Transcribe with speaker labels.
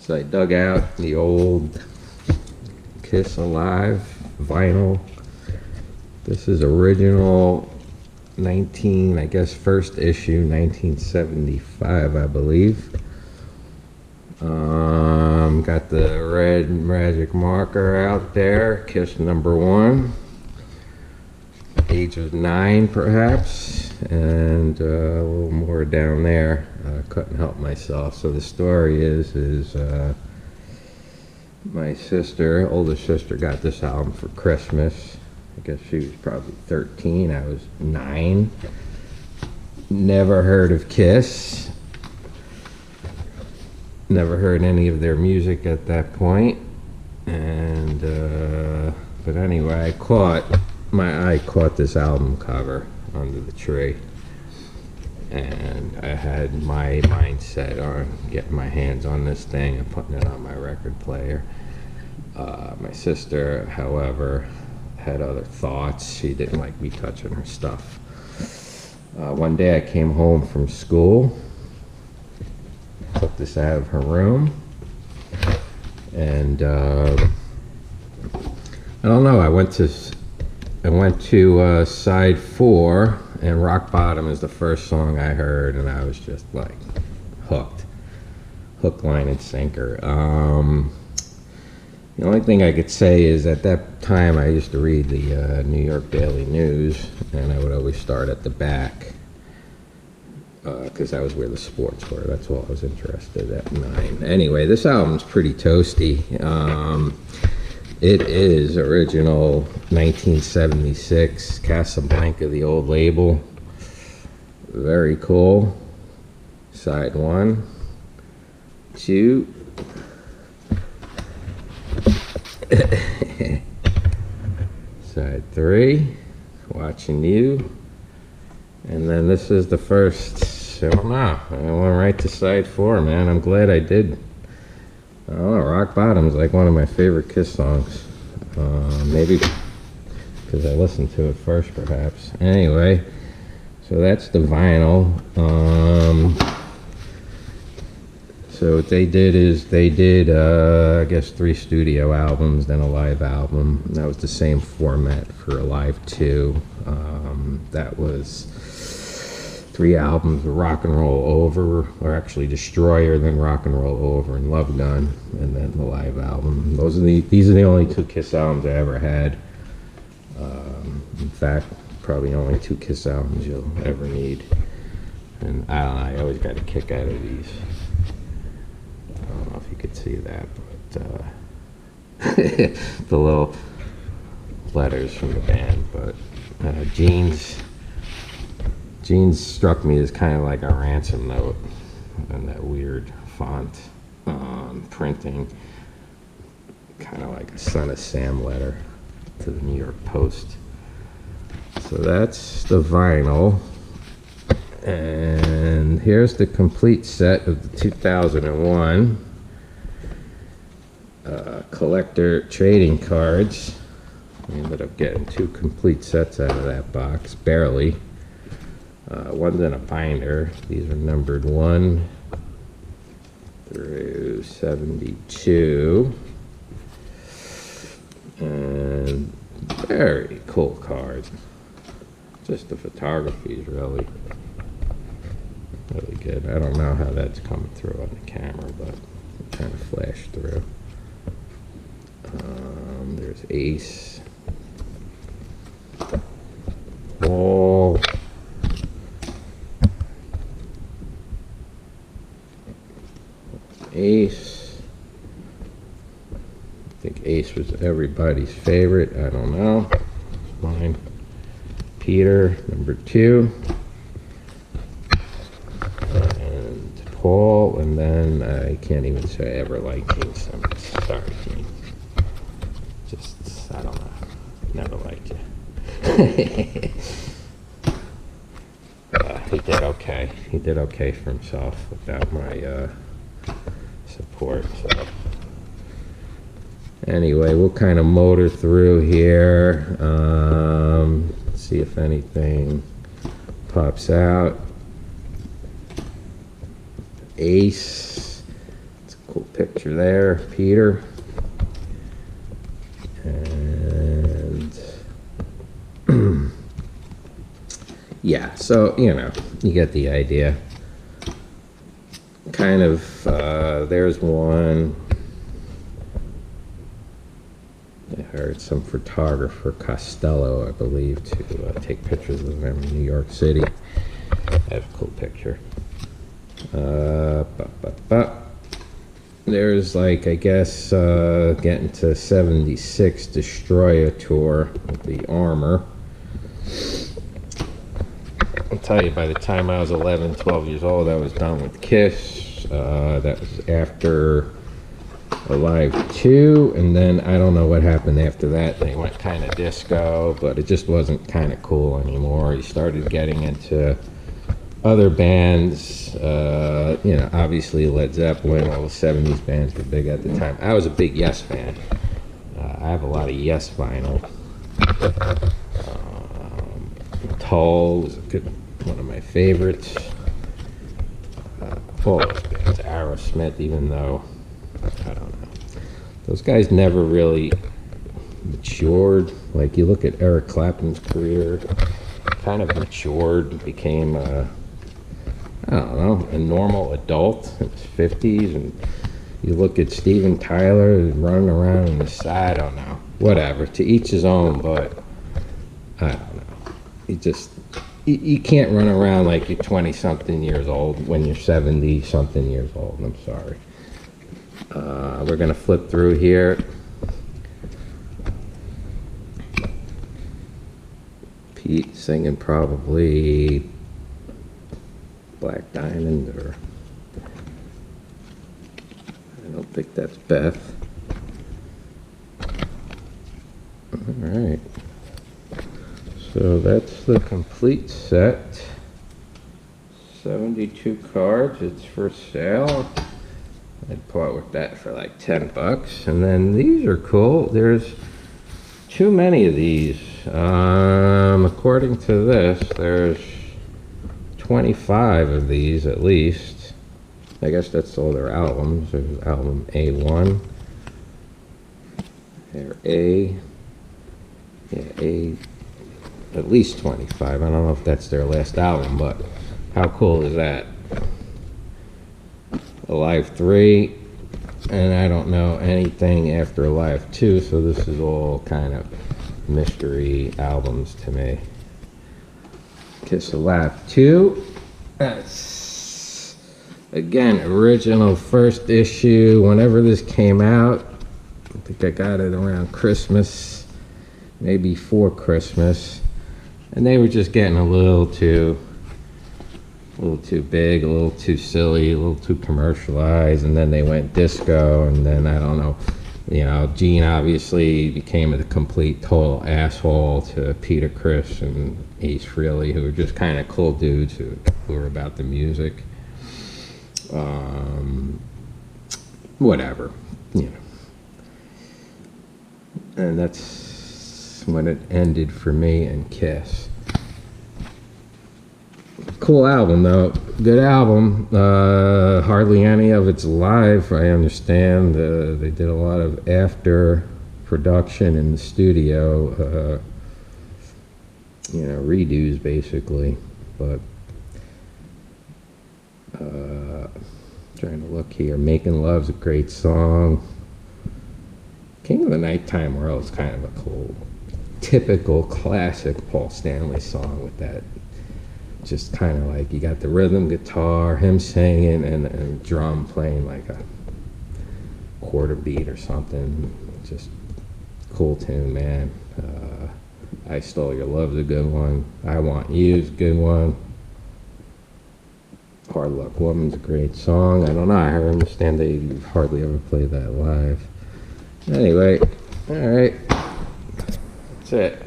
Speaker 1: So I dug out the old Kiss Alive vinyl. This is original 19, I guess first issue, 1975, I believe. Got the red magic marker out there, Kiss #1. Age of 9 perhaps, and a little more down there. Couldn't help myself. So the story is my sister, older sister, got this album for Christmas. I guess she was probably 13, I was 9. Never heard of Kiss. Never heard any of their music at that point. And, but anyway, my eye caught this album cover under the tree. And I had my mindset on getting my hands on this thing and putting it on my record player. My sister, however, had other thoughts. She didn't like me touching her stuff. One day I came home from school, took this out of her room, and I don't know, I went to side 4, and Rock Bottom is the first song I heard, and I was just like hooked. Hook, line, and sinker. The only thing I could say is at that time I used to read the New York Daily News, and I would always start at the back because that was where the sports were. That's all I was interested in at 9. Anyway, this album's pretty toasty. It is original 1976 Casablanca, the old label. Very cool. Side 1, 2. Side 3, Watching You. And then this is the first, I don't know, I went right to side 4, man. I'm glad I did. I don't know, Rock Bottom is like one of my favorite Kiss songs. Maybe because I listened to it first, perhaps. Anyway, so that's the vinyl. So what they did is they did, I guess, 3 studio albums, then a live album. That was the same format for Alive 2. That was 3 albums, Rock and Roll Over, or actually Destroyer, then Rock and Roll Over, and Love Gun, and then the live album. These are the only 2 Kiss albums I ever had. In fact, probably only 2 Kiss albums you'll ever need. And I always got a kick out of these. I don't know if you could see that, but the little letters from the band. But Jeans struck me as kind of like a ransom note, and that weird font printing, kind of like a Son of Sam letter to the New York Post. So that's the vinyl. And here's the complete set of the 2001 collector trading cards. I ended up getting 2 complete sets out of that box, barely. One's in a binder. These are numbered 1 through 72. And very cool cards. Just the photography is really good. I don't know how that's coming through on the camera, but it kind of flashed through. There's Ace. Wall. Ace. I think Ace was everybody's favorite. I don't know. Mine. Peter, number 2. And Paul, and then I can't even say I ever liked Gene Simmons. Sorry, Gene. Just, I don't know. Never liked you. He did okay. He did okay for himself without my support. So anyway, we'll kind of motor through here. See if anything pops out. Ace. It's Cool picture there, Peter. And yeah, so, you know, you get the idea. Kind of, there's one. I hired some photographer, Costello, I believe, to take pictures of them in New York City. That's a cool picture. There's, like, I guess, getting to 76 Destroyer tour with the Armor. I'll tell you, by the time I was 11, 12 years old, I was done with Kiss. That was after Alive 2, and then I don't know what happened after that. They went kind of disco, but it just wasn't kind of cool anymore. You started getting into other bands, you know, obviously Led Zeppelin, all the 70s bands were big at the time. I was a big Yes fan. I have a lot of Yes vinyl. Toll was a good, one of my favorites. All those bands, Aerosmith, even though, I don't know, those guys never really matured. Like, you look at Eric Clapton's career, kind of matured, became I don't know, a normal adult in his 50s, and you look at Steven Tyler running around on the side, I don't know, whatever, to each his own, but I don't know. You can't run around like you're 20-something years old when you're 70-something years old. I'm sorry. We're going to flip through here. Pete singing probably Black Diamond, or I don't think that's Beth. All right. So that's the complete set. 72 cards. It's for sale. I'd part with that for like $10. And then these are cool. There's too many of these. According to this, there's 25 of these at least. I guess that's all their albums. There's album A1. There, A. Yeah, A. At least 25. I don't know if that's their last album, but how cool is that? Alive 3, and I don't know anything after Alive 2, so this is all kind of mystery albums to me. Kiss Alive 2. That's, again, original first issue. Whenever this came out, I think I got it around Christmas, maybe for Christmas. And they were just getting a little too big, a little too silly, a little too commercialized, and then they went disco, and then I don't know, you know, Gene obviously became a complete total asshole to Peter Criss and Ace Frehley, who were just kind of cool dudes who were about the music. Whatever, you know. And that's when it ended for me and Kiss. Cool album though, good album. Hardly any of it's live, I understand. They did a lot of after production in the studio, you know, redos basically. But trying to look here, Making Love's a great song. King of the Nighttime World is kind of a cool, typical classic Paul Stanley song with that, just kind of like, you got the rhythm guitar, him singing, and a drum playing like a quarter beat or something. Just cool tune, man. I Stole Your Love's a good one. I Want You's a good one. Hard Luck Woman's a great song. I don't know, I understand they hardly ever play that live. Anyway, all right, that's it.